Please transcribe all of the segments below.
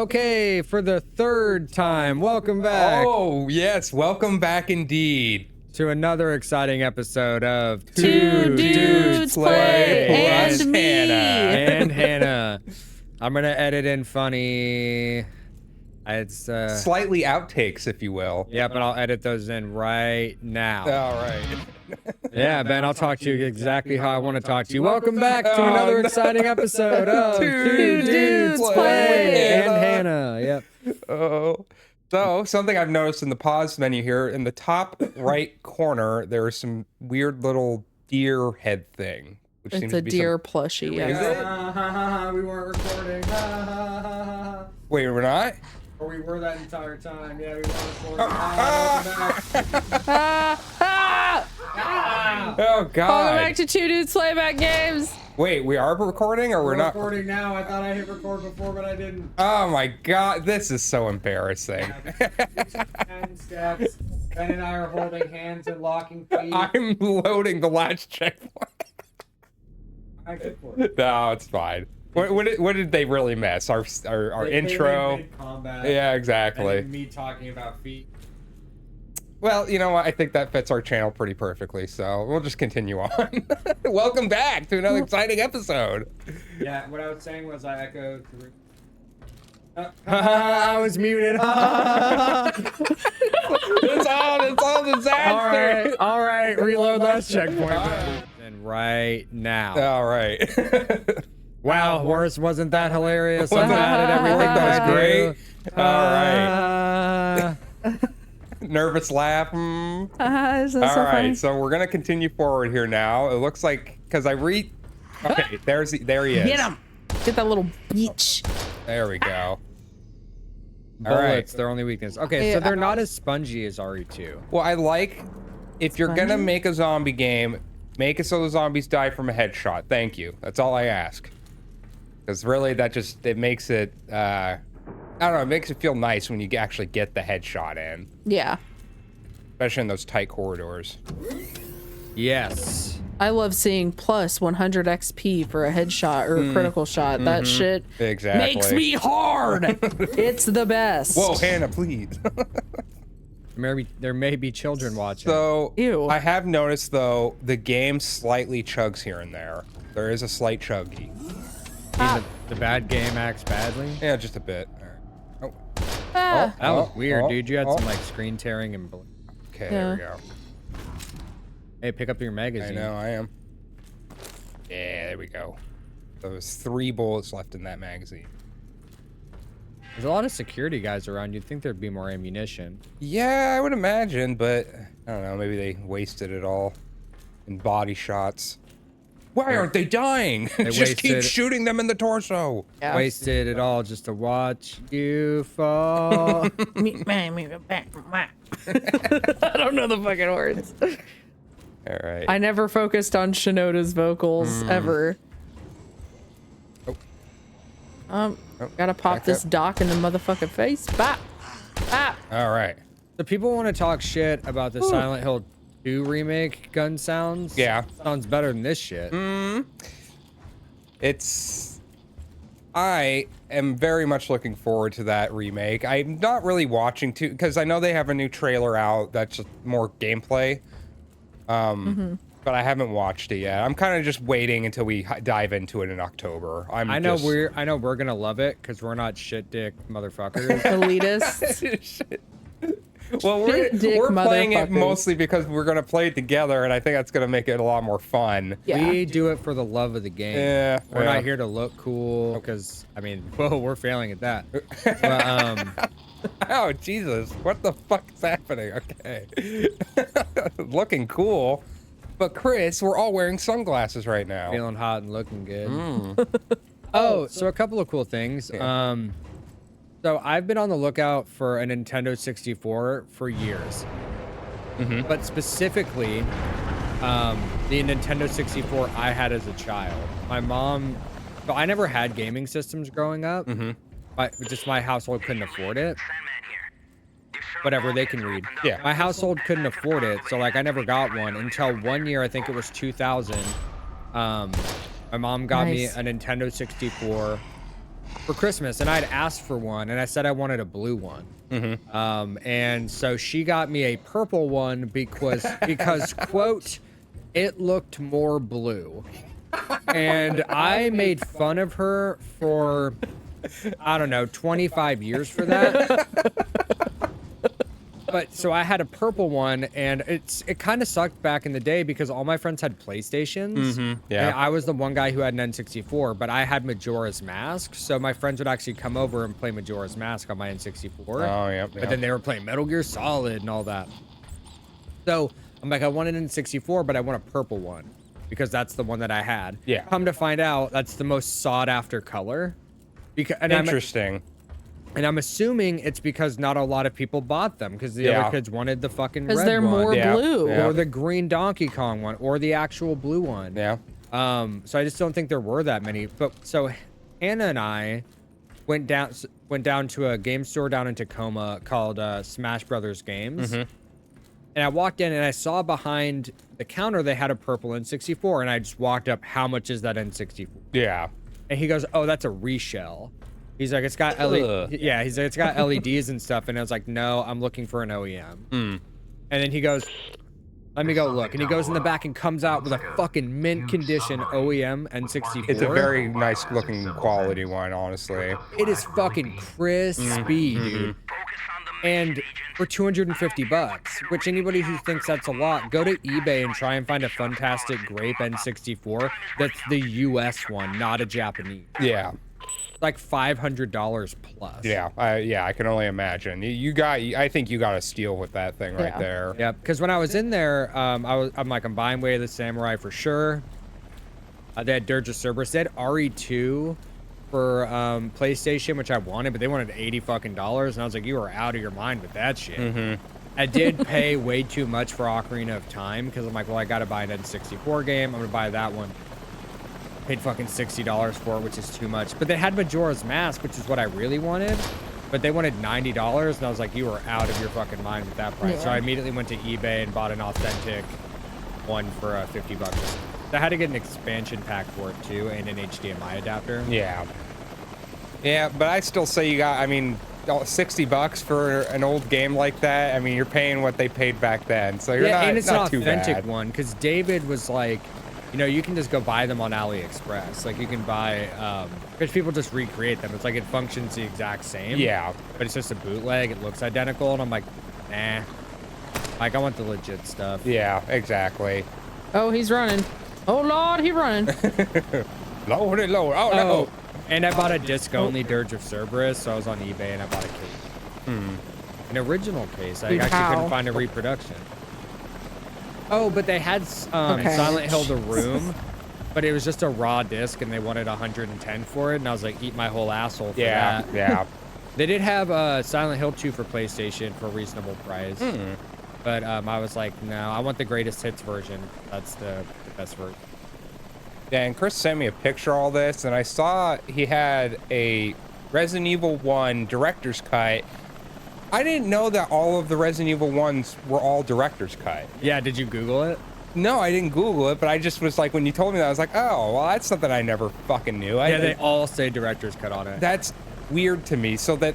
Okay, for the third time, welcome back Oh, yes, welcome back indeed. to another exciting episode of Two Dudes Play Plus and me. and Hannah. I'm gonna edit in funny. It's Slightly outtakes, if you will. yeah, but I'll edit those in right now. All right. Yeah, Ben, I'll talk to you exactly how I want to talk to you. Welcome back to another exciting episode of Two Dudes Play and Hannah. Hannah. Yep. Oh. So, something I've noticed in the pause menu here, in the top right corner, there is some weird little deer head thing. Which It's seems a to be deer plushie. Is Yeah. it? We weren't recording. Wait, we're not? Or we were that entire time. Yeah, we weren't recording. Oh, Welcome God. back to Two Dudes Playback Games. Wait, we are recording or we're not? recording now. I thought I hit record before, but I didn't. Oh, my God. This is so embarrassing. 10 steps. Ben and I are holding hands and locking feet. I'm loading the last checkpoint. I good for it. No, it's fine. What did they really miss? Our intro? Combat, Yeah, and exactly. then me talking about feet. Well, you know what? I think that fits our channel pretty perfectly, so we'll just continue on. Welcome back to another exciting episode. Yeah, what I was saying was I echoed through. I was muted. It's all disaster. All right, reload last checkpoint. And right now. All right. Wow, Horace, wasn't that hilarious? I'm mad at I everything think that I was do. great. All right. Nervous laugh. Isn't that so All funny? right, so we're gonna continue forward here now. It looks like because I read. Okay, there he is. Get him. Get that little beach. There we go. Bullets, their only weakness. Okay, so Yeah. they're not as spongy as RE2. Well, I like if you're gonna Spongy? make a zombie game, make it so the zombies die from a headshot. Thank you. That's all I ask. Because really, it makes it. I don't know. It makes it feel nice when you actually get the headshot in, Yeah. especially in those tight corridors. Yes. I love seeing plus 100 XP for a headshot or a critical shot. That shit Exactly. makes me hard. It's the best. Whoa, Hannah, please. There may be children watching. So, Ew. I have noticed though the game slightly chugs here and there. There is a slight chuggy. The bad game acts badly. Yeah, just a bit. All right. Ah. That was Oh, weird, oh, dude. You had oh. some like screen tearing and. Okay, there we Yeah. go. Hey, pick up your I magazine. know, I am. Yeah, there we go. So there's 3 bullets left in that magazine. There's a lot of security guys around. You'd think there'd be more ammunition. Yeah, I would imagine, but I don't know. Maybe they wasted it all in body shots. Why aren't they dying? Just keep wasted- shooting them in the torso. Yeah. Wasted it all just to watch you fall. I don't know the fucking words. All right. I never focused on Shinoda's vocals ever. Oh, Gotta pop back this up. doc in the motherfucking face. Bop. Bop. All right. So people want to talk shit about the Silent Hill 2 remake gun sounds. Yeah. Sounds better than this shit. I am very much looking forward to that remake. I'm not really watching too, because I know they have a new trailer out that's just more gameplay. But I haven't watched it yet. I'm kind of just waiting until we dive into it in October. I know we're gonna love it because we're not shit dick motherfuckers. Elitist. Well, we're Dick playing it motherfuckers. mostly because we're gonna play it together, and I think that's gonna make it a lot more fun. Yeah. We do it for the love of the game. Yeah, We're yeah. not here to look cool because I mean, whoa, we're failing at that. But, Oh Jesus! What the fuck is happening? Okay, looking cool, but Chris, we're all wearing sunglasses right now. feeling hot and looking good. Oh, so a couple of cool things. Yeah. So I've been on the lookout for a Nintendo 64 for years, but specifically, the Nintendo 64 I had as a child. My mom, so I never had gaming systems growing up. Just my household couldn't afford it. Whatever, they can read. Yeah. My household couldn't afford it, so like I never got one until one year, I think it was 2000. My mom got me Nice. a Nintendo 64. for Christmas, and I'd asked for one, and I said I wanted a blue one. And so she got me a purple one because quote, it looked more blue. And I made fun of her for, I don't know, 25 years for that. But so I had a purple one, and it kind of sucked back in the day because all my friends had PlayStations. Yeah. And I was the one guy who had an N64, but I had Majora's Mask, so my friends would actually come over and play Majora's Mask on my N64. Oh, yeah. But then they were playing Metal Gear Solid and all that. So I'm like, I want an N64, but I want a purple one because that's the one that I had. Yeah. Come to find out, that's the most sought after color. Interesting. And I'm assuming it's because not a lot of people bought them because the other kids wanted the fucking red one. Because they're more blue. Or the green Donkey Kong one, or the actual blue one. Yeah. So I just don't think there were that many. But so Hannah and I went down to a game store down in Tacoma called Smash Brothers Games. And I walked in and I saw behind the counter they had a purple N64, and I just walked up, how much is that N64? Yeah. And he goes, oh, that's a reshell. He's like, it's got LED. Yeah, he's like, it's got LEDs and stuff. And I was like, no, I'm looking for an OEM. And then he goes, let me go look. And he goes in the back and comes out with a fucking mint condition OEM N64. It's a very nice looking quality one, honestly. It is fucking crispy, dude. And for 250 bucks, which anybody who thinks that's a lot, go to eBay and try and find a Fantastic Grape N64 that's the US one, not a Japanese. Yeah. Like $500 plus. Yeah, I can only imagine. I think you got a steal with that thing right there. Yeah, because when I was in there, I'm like, I'm buying Way of the Samurai for sure. They had Dirge of Cerberus. They had RE2 for PlayStation, which I wanted, but they wanted $80 fucking dollars, and I was like, you are out of your mind with that shit. I did pay way too much for Ocarina of Time because I'm like, well, I got to buy an N64 game. I'm gonna buy that one. Paid fucking $60 for it, which is too much. But they had Majora's Mask, which is what I really wanted. But they wanted $90, and I was like, you are out of your fucking mind with that price. So I immediately went to eBay and bought an authentic one for 50 bucks. I had to get an expansion pack for it too, and an HDMI adapter. Yeah. Yeah, but I still say you got, I mean, 60 bucks for an old game like that. I mean, you're paying what they paid back then. So you're and it's not an too bad. authentic one, because David was like, you know, you can just go buy them on AliExpress. Like, you can buy, because people just recreate them. It's like it functions the exact same. Yeah. But it's just a bootleg. It looks identical. And I'm like, nah. Like, I want the legit stuff. Yeah, exactly. Oh, he's running. Oh, Lord, he's running. Lower it, lower. Oh, no. And I bought a disc-only Dirge of Cerberus, so I was on eBay and I bought a case. An original case. I actually couldn't find a reproduction. Oh, but they had Silent Hill: The Room, but it was just a raw disc, and they wanted 110 for it, and I was like, eat my whole asshole for that. Yeah. They did have Silent Hill 2 for PlayStation for a reasonable price, but I was like, no, I want the greatest hits version. That's the best version. Yeah, and Chris sent me a picture of all this, and I saw he had a Resident Evil 1 director's cut. I didn't know that all of the Resident Evil 1s were all director's cut. Yeah, did you Google it? No, I didn't Google it, but I just was like, when you told me that, I was like, oh, well, that's something I never fucking knew. Yeah, they all say director's cut on it. That's weird to me. So there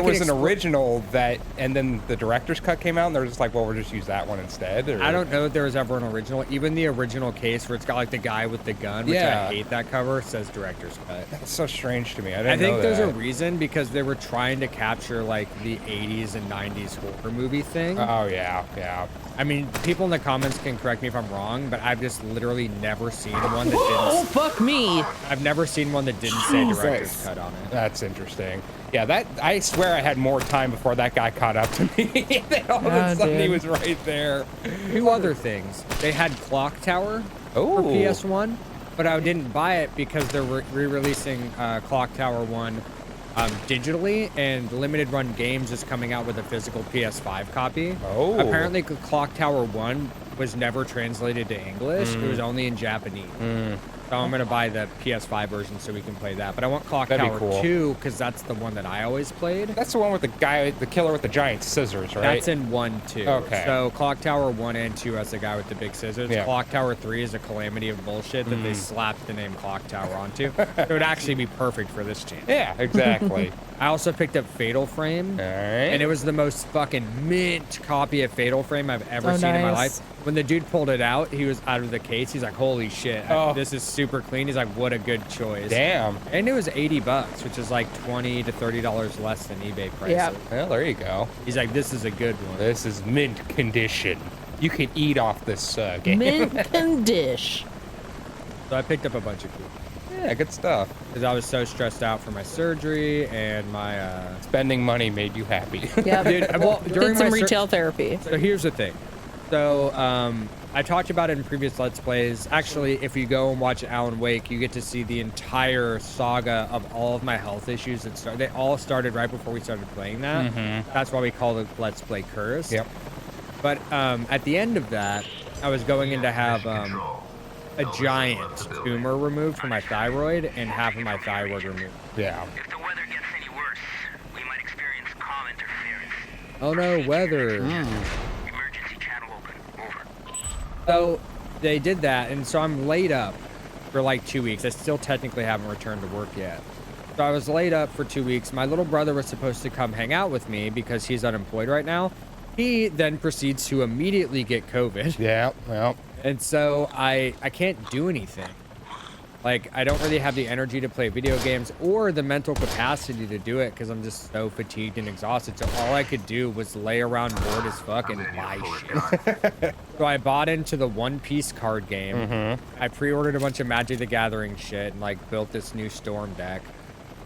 was an original that, and then the director's cut came out, and they're just like, well, we'll just use that one instead. Or... I don't know if there was ever an original. Even the original case where it's got like the guy with the gun, which I hate that cover, says director's cut. That's so strange to me. I think there's a reason, because they were trying to capture like the 80s and 90s horror movie thing. Oh yeah. I mean, people in the comments can correct me if I'm wrong, but I've just literally never seen one that didn't. Oh, fuck me. I've never seen one that didn't say director's cut on it. That's interesting. Yeah, I swear I had more time before that guy caught up to me. Then all of a sudden he was right there. Two other things. They had Clock Tower for PS1, but I didn't buy it because they're re-releasing Clock Tower 1 digitally, and Limited Run Games is coming out with a physical PS5 copy. Oh. Apparently Clock Tower 1 was never translated to English. It was only in Japanese. So I'm gonna buy the PS5 version so we can play that. But I want Clock That'd be Tower cool. 2 because that's the one that I always played. That's the one with the guy, the killer with the giant scissors, right? That's in 1, 2. Okay. So Clock Tower 1 and 2 has the guy with the big scissors. Yeah. Clock Tower 3 is a calamity of bullshit that they slapped the name Clock Tower onto. So it would actually be perfect for this channel. Yeah, exactly. I also picked up Fatal Frame. All right. And it was the most fucking mint copy of Fatal Frame I've ever seen in my life. Nice. When the dude pulled it out, he was out of the case. He's like, holy shit, this is super clean. He's like, what a good choice. Damn. And it was $80, which is like $20 to $30 less than eBay prices. Yeah. Well, there you go. He's like, this is a good one. This is mint condition. You can eat off this game. Mint condish. So I picked up a bunch of food Yeah, good stuff. because I was so stressed out for my surgery and my Spending money made you happy. Yeah. dude. Well, during Did some my retail therapy. So here's the thing. So I talked about it in previous Let's Plays. Actually, if you go and watch Alan Wake, you get to see the entire saga of all of my health issues that started. They all started right before we started playing that. That's why we call it Let's Play Curse. Yep. But at the end of that, I was going in to have a giant tumor removed from my thyroid and half of my thyroid removed. Yeah. If the weather gets any worse, we might experience comm interference. Oh no, weather. Emergency channel open. Over. So they did that, and so I'm laid up for like 2 weeks. I still technically haven't returned to work yet. So I was laid up for 2 weeks. My little brother was supposed to come hang out with me because he's unemployed right now. He then proceeds to immediately get COVID. Yeah. Well. And so I can't do anything. Like, I don't really have the energy to play video games or the mental capacity to do it because I'm just so fatigued and exhausted. So all I could do was lay around bored as fuck and buy shit. So I bought into the One Piece card game. I pre-ordered a bunch of Magic the Gathering shit and like built this new Storm deck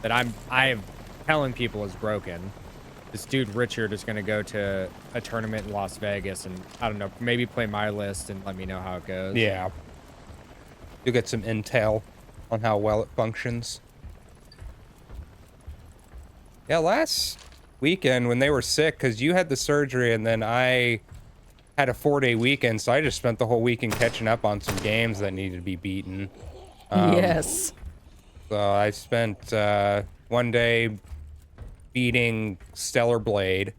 that I'm telling people is broken. This dude Richard is gonna go to a tournament in Las Vegas and I don't know, maybe play my list and let me know how it goes. Yeah. You'll get some intel on how well it functions. Yeah, last weekend when they were sick, because you had the surgery and then I had a 4-day weekend, so I just spent the whole weekend catching up on some games that needed to be beaten. Yes. So I spent one day beating Stellar Blade.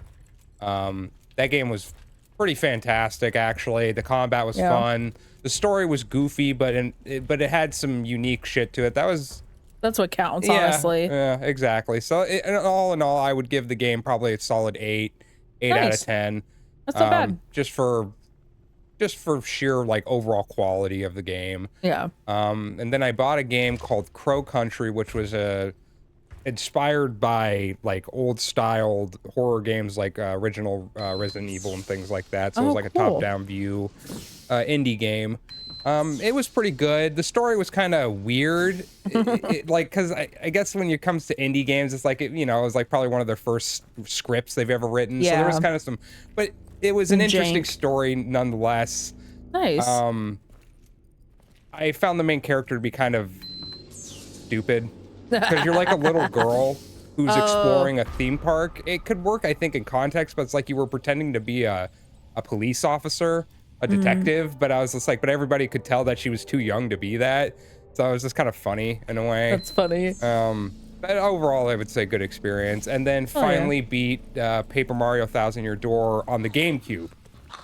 That game was pretty fantastic, actually. The combat was fun. The story was goofy, but it had some unique shit to it. That's what counts, yeah, honestly. Yeah, exactly. So all in all, I would give the game probably a solid 8 out of Nice. 10. That's not bad. Just for sheer like overall quality of the game. Yeah. And then I bought a game called Crow Country, which was inspired by like old styled horror games like original Resident Evil and things like that. So it was like a cool. top-down view indie game. It was pretty good. The story was kind of weird, like because I guess when it comes to indie games, it's like it was like probably one of their first scripts they've ever written. So there was kind of some, but it was an interesting story nonetheless. Nice. I found the main character to be kind of stupid because you're like a little girl who's exploring a theme park. It could work, I think, in context, but it's like you were pretending to be a police officer, a detective, but I was just like, but everybody could tell that she was too young to be that. So it was just kind of funny in a way. That's funny. But overall, I would say good experience. And then finally beat Paper Mario 1,000 Year Door on the GameCube.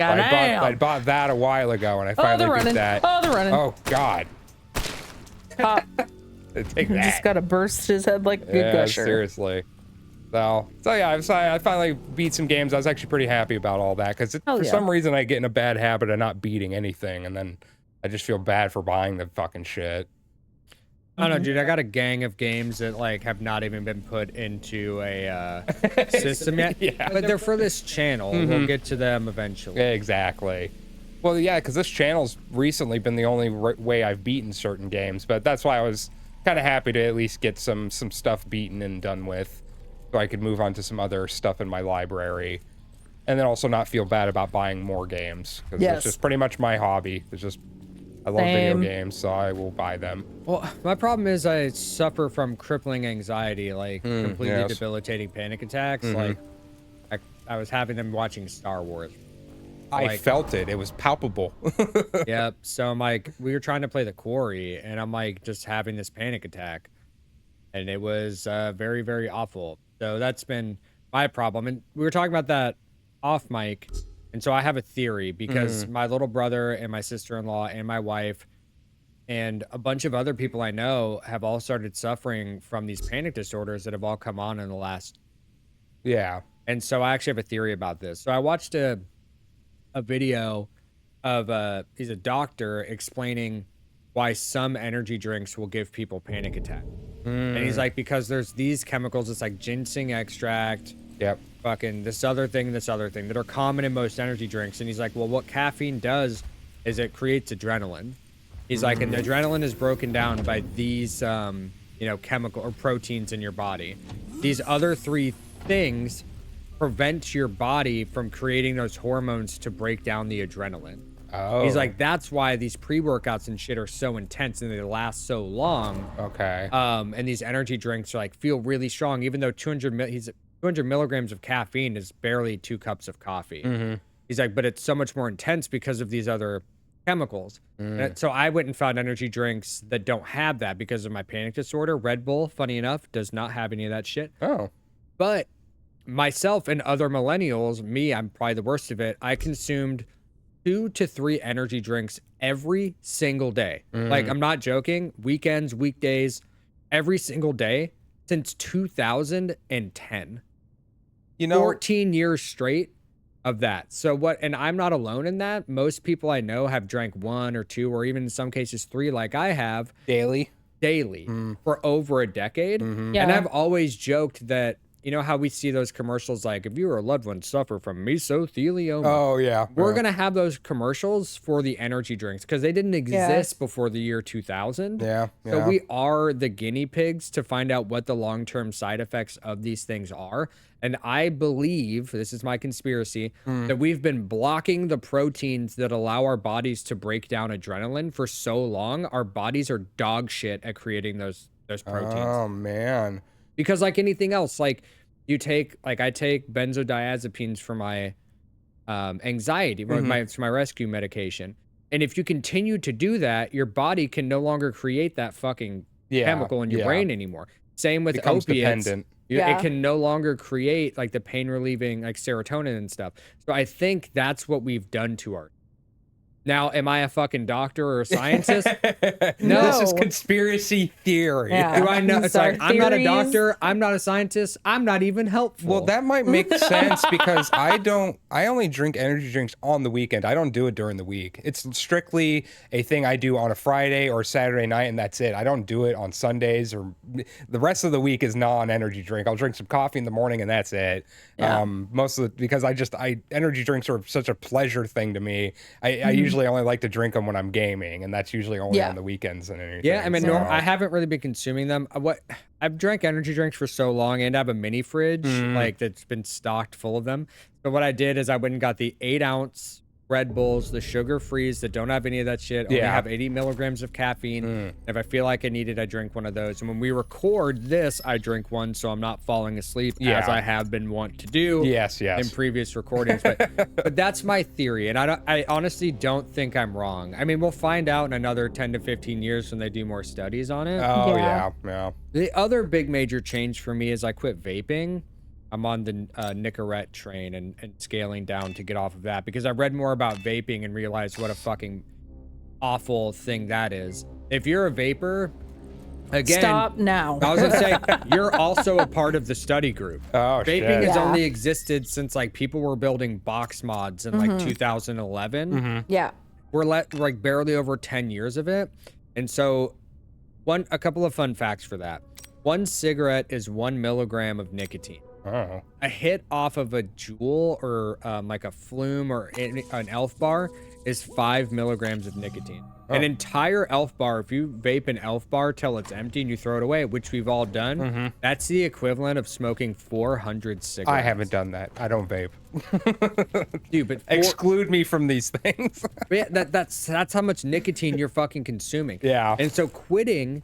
I bought that a while ago, and I finally beat that. Oh, they're running. Oh, God. Pop. Take that. Just gotta burst his head like a good Yeah, gusher. seriously. So yeah, I finally beat some games. I was actually pretty happy about all that, because for some reason I get in a bad habit of not beating anything, and then I just feel bad for buying the fucking shit. I don't know, dude. I got a gang of games that like have not even been put into a system yet. Yeah. But they're for this channel. We'll get to them eventually. Yeah, exactly. Well, yeah, because this channel's recently been the only way I've beaten certain games, but that's why I was kind of happy to at least get some stuff beaten and done with, so I could move on to some other stuff in my library, and then also not feel bad about buying more games, because it's just pretty much my hobby. It's just I love video games, so I will buy them. Well, my problem is I suffer from crippling anxiety, like completely debilitating panic attacks. Like I was having them watching Star Wars. I Like, felt it. It was palpable. yep. So I'm like, we were trying to play the quarry, and I'm like just having this panic attack, and it was very, very awful. So that's been my problem. And we were talking about that off mic, and so I have a theory because my little brother and my sister-in-law and my wife and a bunch of other people I know have all started suffering from these panic disorders that have all come on in the last. Yeah. And so I actually have a theory about this. So I watched a video of he's a doctor explaining why some energy drinks will give people panic attack. And he's like, because there's these chemicals, it's like ginseng extract, Yep. fucking this other thing that are common in most energy drinks. And he's like, well, what caffeine does is it creates adrenaline. He's like, and the adrenaline is broken down by these, you know, chemical or proteins in your body. These other three things prevent your body from creating those hormones to break down the adrenaline. Oh. He's like, that's why these pre-workouts and shit are so intense and they last so long. Okay. And these energy drinks are like feel really strong, even though 200 milligrams of caffeine is barely 2 cups of coffee. He's like, but it's so much more intense because of these other chemicals. So I went and found energy drinks that don't have that because of my panic disorder. Red Bull, funny enough, does not have any of that shit. Oh. But myself and other millennials, me, I'm probably the worst of it. I consumed 2 to 3 energy drinks every single day. Like, I'm not joking. Weekends, weekdays, every single day since 2010. You know, 14 years straight of that. So what, and I'm not alone in that. Most people I know have drank 1 or 2 or even in some cases 3 like I have daily for over a decade. Yeah. And I've always joked that, you know how we see those commercials like, if you or a loved one suffer from mesothelioma. Oh, yeah. We're going to have those commercials for the energy drinks because they didn't exist before the year 2000. Yeah. So we are the guinea pigs to find out what the long-term side effects of these things are. And I believe, this is my conspiracy, that we've been blocking the proteins that allow our bodies to break down adrenaline for so long. Our bodies are dog shit at creating those proteins. Oh, man. Because like anything else, like you take, like I take benzodiazepines for my anxiety, for my rescue medication. And if you continue to do that, your body can no longer create that fucking chemical in your brain anymore. Same with Becomes opiates. dependent. It can no longer create like the pain relieving like serotonin and stuff. So I think that's what we've done to our. Now, am I a fucking doctor or a scientist? No. This is conspiracy theory. Yeah. Do I know? It's Our like, I'm not a theories. doctor. I'm not a scientist. I'm not even helpful. Well, that might make sense because I only drink energy drinks on the weekend. I don't do it during the week. It's strictly a thing I do on a Friday or Saturday night, and that's it. I don't do it on Sundays or the rest of the week is non-energy drink. I'll drink some coffee in the morning and that's it. Yeah. Most of the, because energy drinks are such a pleasure thing to me. I usually only like to drink them when I'm gaming, and that's usually only on the weekends and anything. yeah, I mean, so. I haven't really been consuming them. I've drank energy drinks for so long, and I have a mini fridge like that's been stocked full of them. So what I did is I went and got the 8-ounce Red Bulls, the sugar frees that don't have any of that shit. Only have 80 milligrams of caffeine. If I feel like I need it, I drink one of those. And when we record this, I drink one so I'm not falling asleep as I have been wont to do in previous recordings. But that's my theory. And I honestly don't think I'm wrong. I mean, we'll find out in another 10 to 15 years when they do more studies on it. Oh, Yeah. yeah. The other big major change for me is I quit vaping. I'm on the Nicorette train and scaling down to get off of that because I read more about vaping and realized what a fucking awful thing that is. If you're a vapor, again, Stop now. I was gonna say you're also a part of the study group. Oh, Vaping shit. has only existed since like people were building box mods in like 2011. Yeah. We're like barely over 10 years of it, and so a couple of fun facts for that. 1 cigarette is 1 milligram of nicotine. Oh. A hit off of a Juul or like a Flume or an Elf bar is 5 milligrams of nicotine. An entire Elf bar, if you vape an Elf bar till it's empty and you throw it away, which we've all done, that's the equivalent of smoking 400 cigarettes. I haven't done that. I don't vape. Dude, but Exclude me from these things. yeah, that's how much nicotine you're fucking consuming. Yeah. And so quitting,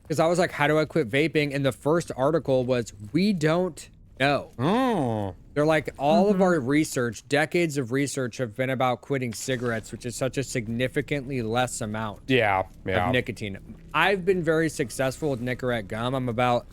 because I was like, how do I quit vaping? And the first article was, we don't No. Mm. They're like all of our research, decades of research have been about quitting cigarettes, which is such a significantly less amount Yeah. of nicotine. I've been very successful with Nicorette gum. I'm about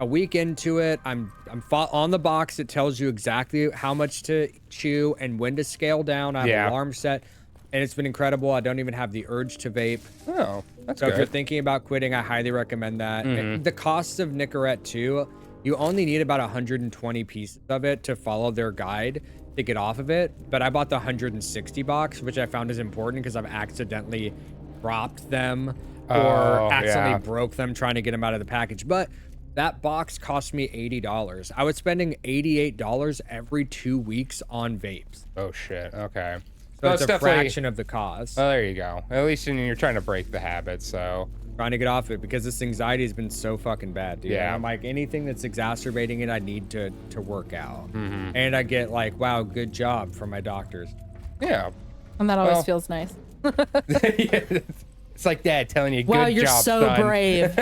a week into it. I'm on the box. It tells you exactly how much to chew and when to scale down. I have an alarm set, and it's been incredible. I don't even have the urge to vape. Oh, that's So good. if you're thinking about quitting, I highly recommend that. The costs of Nicorette too, you only need about 120 pieces of it to follow their guide to get off of it. But I bought the 160 box, which I found is important because I've accidentally dropped them or accidentally broke them trying to get them out of the package. But that box cost me $80. I was spending $88 every 2 weeks on vapes. Oh shit. Okay. So it's a fraction of the cost. Oh, there you go. At least you're trying to break the habit, so. Trying to get off it because this anxiety has been so fucking bad, dude. Yeah. And I'm like, anything that's exacerbating it, I need to work out. And I get like, wow, good job from my doctors. Yeah. And that always feels nice. It's like dad telling you, good Wow, you're job, so son. brave.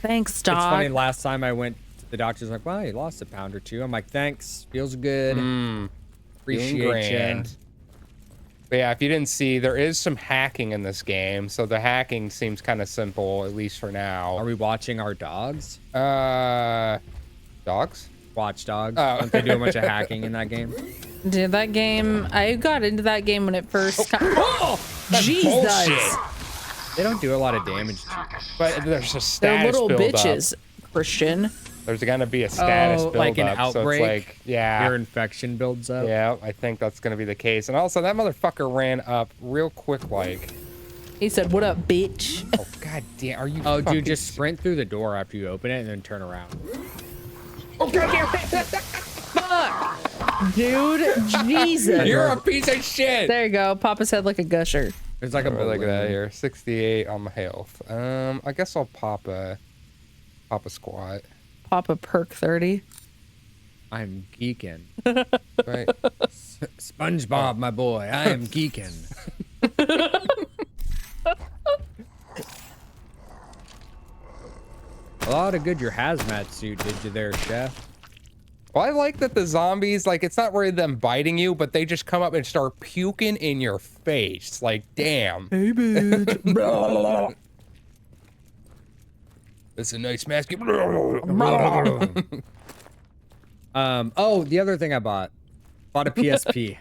Thanks, Doc. It's funny, last time I went to the doctor's like, wow, you lost a pound or two. I'm like, thanks, feels good. Appreciate you. Grand. But yeah, if you didn't see, there is some hacking in this game. So the hacking seems kind of simple, at least for now. Are we watching our dogs? Dogs? Watch dogs. Oh. Don't they do a bunch of hacking in that game? Dude, that game, I got into that game when it first Jesus. Bullshit. They don't do a lot of damage to you. But there's a status They're little build bitches, up. Christian. There's gonna be a status build like an up. outbreak? So it's like, yeah. Your infection builds up? Yeah, I think that's gonna be the case. And also, that motherfucker ran up real quick, like. He said, "What up, bitch?" Oh god damn! Are you? Oh, fucking dude, just sprint through the door after you open it and then turn around. Oh god damn! Fuck, dude, Jesus. You're a piece of shit. There you go. Papa's head like a gusher. It's like a Look at that balloon. here. 68 on my health. I guess I'll pop a squat. Papa perk 30. I'm geeking. Right. SpongeBob, my boy, I am geeking. A lot of good your hazmat suit did you there, chef. Well, I like that the zombies, like, it's not really them biting you, but they just come up and start puking in your face. Like, damn. Hey, bitch. That's a nice mask. Oh, the other thing I bought a PSP.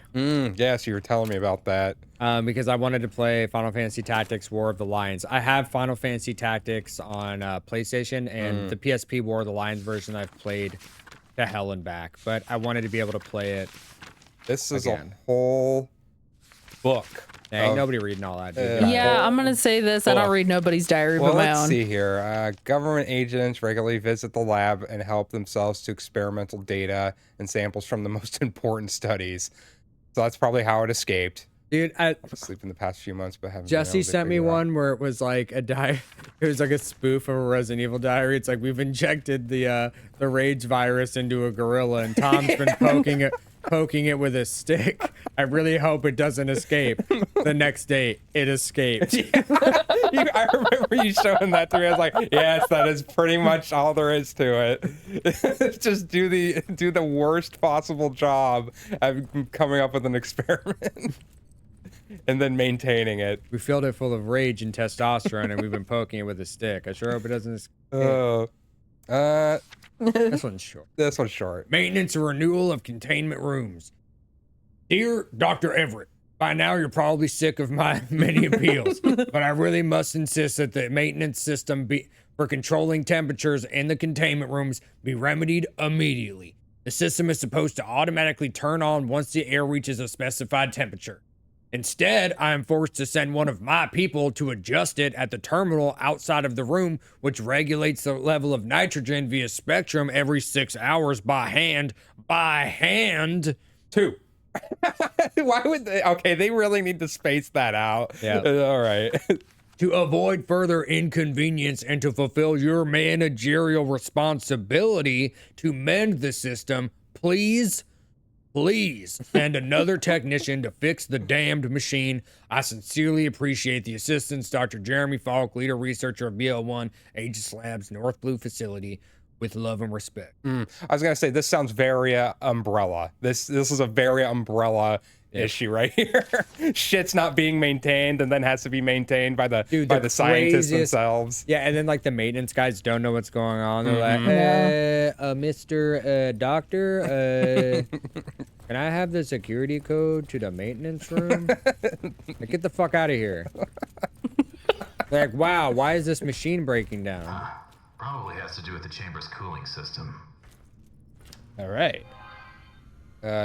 Yes, you were telling me about that. Because I wanted to play Final Fantasy Tactics War of the Lions. I have Final Fantasy Tactics on PlayStation, and the PSP War of the Lions version I've played to hell and back, but I wanted to be able to play it. This is Again. a whole book. Ain't of- nobody reading all that, dude. Yeah, I'm gonna say this. I don't read nobody's diary Well, but my let's own. see here. Government agents regularly visit the lab and help themselves to experimental data and samples from the most important studies. So that's probably how it escaped. Dude, I've been asleep in the past few months, but haven't. Jesse sent me one where it was like a it was like a spoof of a Resident Evil diary. It's like, we've injected the rage virus into a gorilla, and Tom's been poking it with a stick. I really hope it doesn't escape. The next day, it escaped. I remember you showing that to me. I was like, yes, that is pretty much all there is to it. Just do the worst possible job at coming up with an experiment. And then maintaining it. We filled it full of rage and testosterone, and we've been poking it with a stick. I sure hope it doesn't escape. This one's short. This one's short. Maintenance and renewal of containment rooms. Dear Dr. Everett, by now you're probably sick of my many appeals, but I really must insist that the maintenance system for controlling temperatures in the containment rooms be remedied immediately. The system is supposed to automatically turn on once the air reaches a specified temperature. Instead, I am forced to send one of my people to adjust it at the terminal outside of the room, which regulates the level of nitrogen via spectrum every 6 hours by hand. By hand. 2. Why would they? Okay, they really need to space that out. Yeah. All right. To avoid further inconvenience and to fulfill your managerial responsibility to mend the system, please send another technician to fix the damned machine. I sincerely appreciate the assistance, Dr. Jeremy Falk, leader researcher of BL1 Aegis Labs North Blue facility. with love and respect. I was gonna say this sounds very Umbrella. This is a very Umbrella issue right here. Shit's not being maintained and then has to be maintained by the scientists themselves. Yeah, and then like the maintenance guys don't know what's going on. They're like, Mr. Doctor, can I have the security code to the maintenance room? Like, get the fuck out of here. They're like, wow, why is this machine breaking down? Probably has to do with the chamber's cooling system. All right.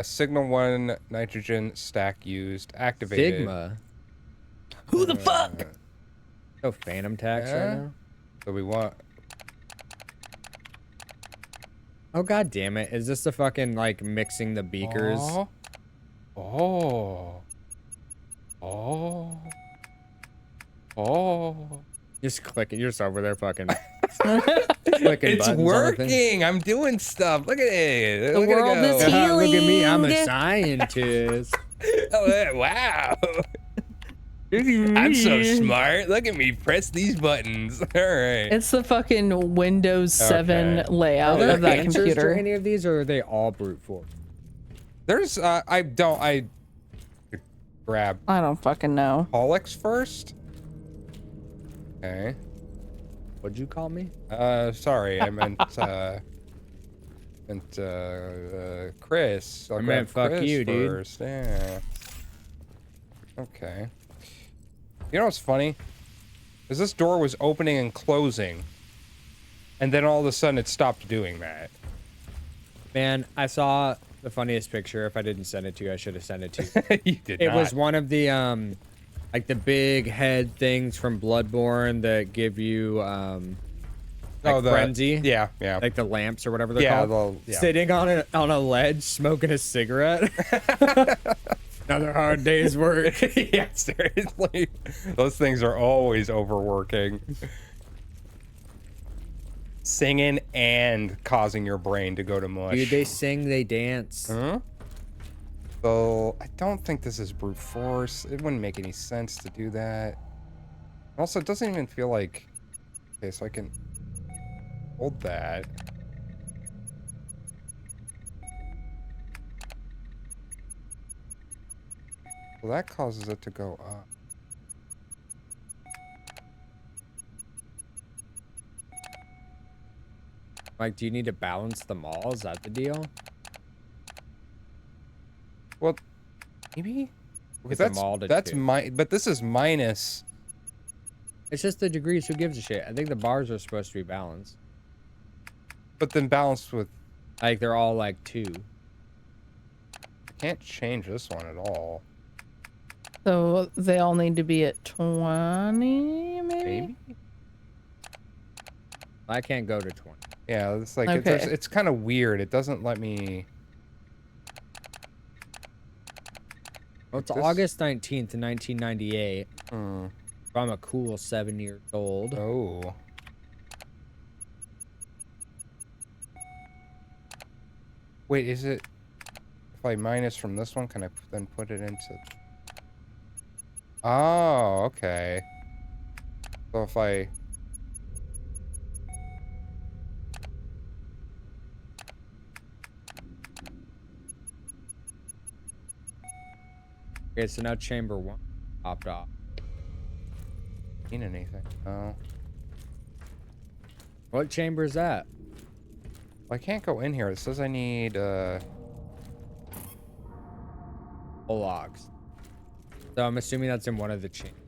Signal 1 nitrogen stack used activated. Sigma. Who the fuck? No phantom tax right now. So we want. Oh god damn it! Is this the fucking like mixing the beakers? Oh. Just clicking. You're just over there fucking clicking It's buttons working. I'm doing stuff. Look at it. The world is Look at me. I'm a healing. scientist. Oh, wow. I'm so smart. Look at me press these buttons. All right. It's the fucking Windows 7 Are layout there of that answers computer. to any of these, or are they all brute force? There's I grab I don't fucking know. Pollux first. Okay. What'd you call me? Sorry, I meant Chris. I'll I grab meant fuck Chris you, dude. first. Yeah. Okay. You know what's funny? Is this door was opening and closing, and then all of a sudden it stopped doing that. Man, I saw the funniest picture. If I didn't send it to you, I should have sent it to you. You did It not. was one of the like the big head things from Bloodborne that give you like frenzy. Yeah. Like the lamps or whatever they're called. Yeah. Sitting on a ledge smoking a cigarette. Another hard day's work. Yeah, seriously. Those things are always overworking. Singing and causing your brain to go to mush. Dude, they sing, they dance. Huh? So, I don't think this is brute force. It wouldn't make any sense to do that. Also, it doesn't even feel like... Okay, so I can hold that. Well, that causes it to go up. Like, do you need to balance them all? Is that the deal? Well, maybe? Get them all to that's two. but this is minus. It's just the degrees. Who gives a shit? I think the bars are supposed to be balanced. But then balanced with... Like, they're all like 2. I can't change this one at all. So they all need to be at 20, maybe? Maybe? I can't go to 20. Yeah, it's like Okay. it's kind of weird. It doesn't let me. Well, it's This- August 19th, 1998. Hmm. So I'm a cool 7 years old. Oh. Wait, is it? If I minus from this one, can I then put it into? Oh, okay. So if I. Okay, so now chamber 1 popped off. Mean anything? Oh. What chamber is that? I can't go in here. It says I need Logs. So I'm assuming that's in one of the chambers.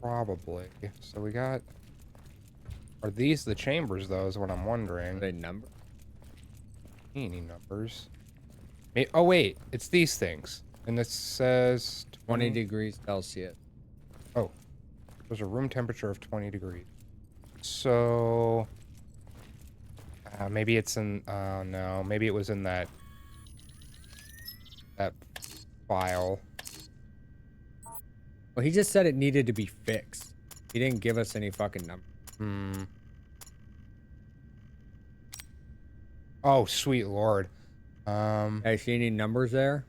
probably. So we got. Are these the chambers though? Is what I'm wondering. Are they number? Any numbers? Oh wait, it's these things, and it says 20 degrees Celsius. Oh, there's a room temperature of 20 degrees. So maybe it's in. Oh no, maybe it was in that file. Well, he just said it needed to be fixed. He didn't give us any fucking number. Hmm. Oh, sweet lord. I see any numbers there?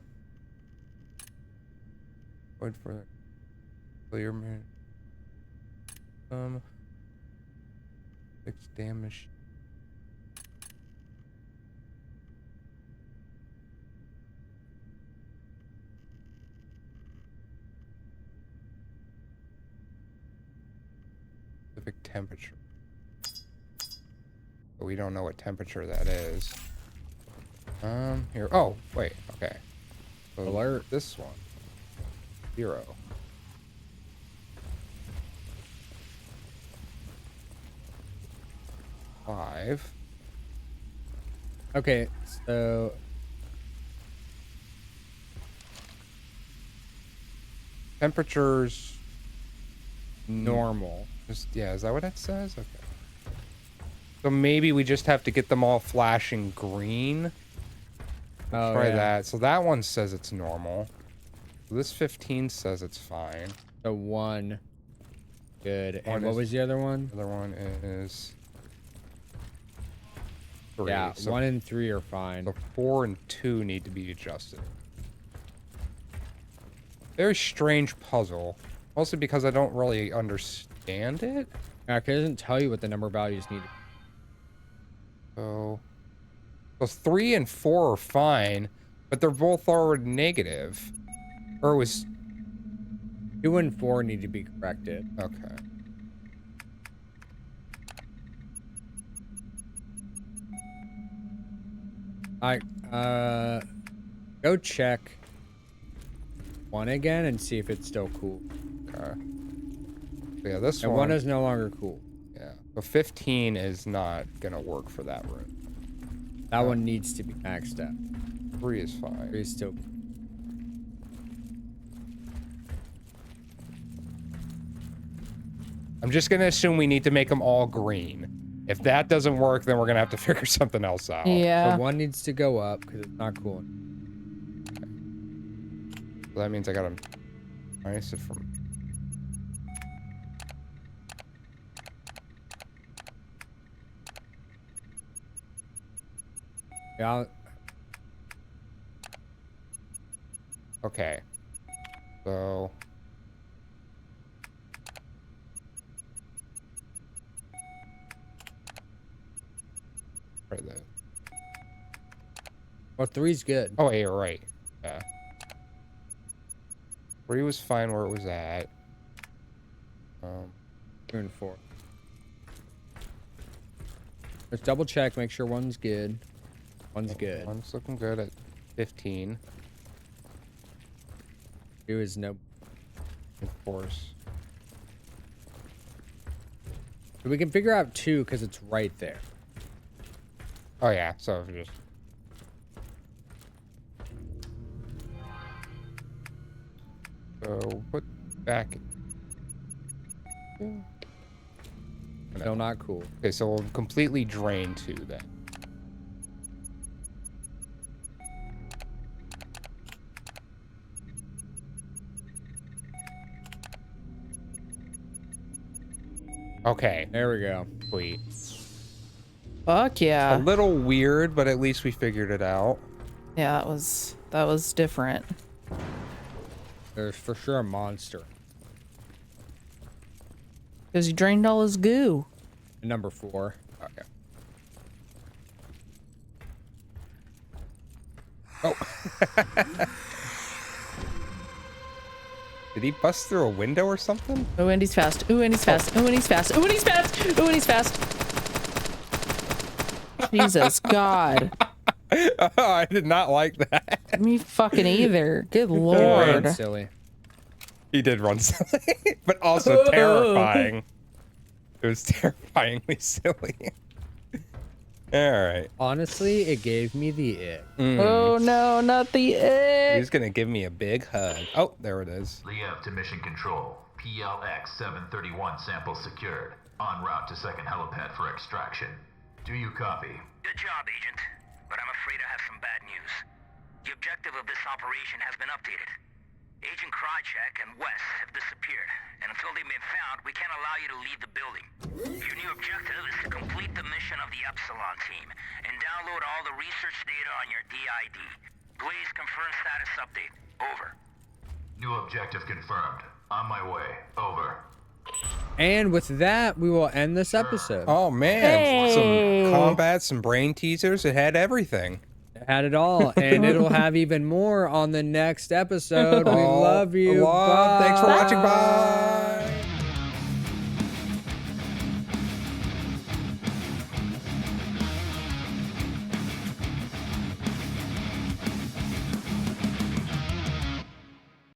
Wait for clear man. Fixed damage. temperature. But we don't know what temperature that is. Here. Oh, wait. Okay. So Alert. This one. 0. Five. Okay, so Temperatures. normal. Just, yeah, is that what it says? Okay. So maybe we just have to get them all flashing green. Oh, Try yeah. that. So that one says it's normal. This 15 says it's fine. So 1. Good. One And what is- was the other one? The other one is 3. Yeah, So, 1 and 3 are fine. so 4 and 2 need to be adjusted. Very strange puzzle. Mostly because I don't really understand it. Yeah, it doesn't tell you what the number values need. So 3 and 4 are fine, but they're both already negative. Or it was 2 and 4 need to be corrected. okay. Go check 1 again and see if it's still cool. Okay. So yeah, this And one 1 is no longer cool. yeah. So 15 is not gonna work for that room. That one needs to be maxed out. 3 is fine. 3 is still. I'm just gonna assume we need to make them all green. If that doesn't work, then we're gonna have to figure something else out. Yeah. So 1 needs to go up because it's not cool. So that means I gotta minus it from. Yeah. Okay. So. Right there. Well, 3's good. Oh, yeah, you're right. Yeah. 3 was fine where it was at. 2 and 4. Let's double check, make sure 1's good. 1's good. 1's looking good at 15. 2 is no. Of course. We can figure out 2 because it's right there. Oh, yeah. So if you just. So put back. Still not cool. Okay, so we'll completely drain 2 then. Okay, There we go. sweet. Fuck A yeah. little weird, but at least we figured it out. Yeah, that was different. There's for sure a monster. Because you drained all his goo. Number 4. Okay. Oh. Did he bust through a window or something? Ooh, and he's fast. Ooh, and he's fast. Ooh, and he's fast. Ooh, and he's fast. Ooh, and he's fast. Jesus God. Oh, I did not like that. Me fucking either. Good Ran lord. silly. He did run silly, but also terrifying. It was terrifyingly silly. All right. Honestly, it gave me the ick. Oh no, not the egg. He's gonna give me a big hug. Oh, there it is. Liev to mission control. PLX 731 sample secured. En route to second helipad for extraction. Do you copy? Good job, Agent. But I'm afraid I have some bad news. The objective of this operation has been updated. Agent Krychek and Wes have disappeared, and until they've been found, we can't allow you to leave the building. Your new objective is to complete the mission of the Epsilon team and download all the research data on your DID. Please confirm status update. Over. New objective confirmed. On my way. Over. And with that, we will end this episode. Oh man, Hey. some combat, some brain teasers. It had everything. It had it all, and it'll have even more on the next episode. We Oh, love you. love. Thanks for Bye. watching. Bye.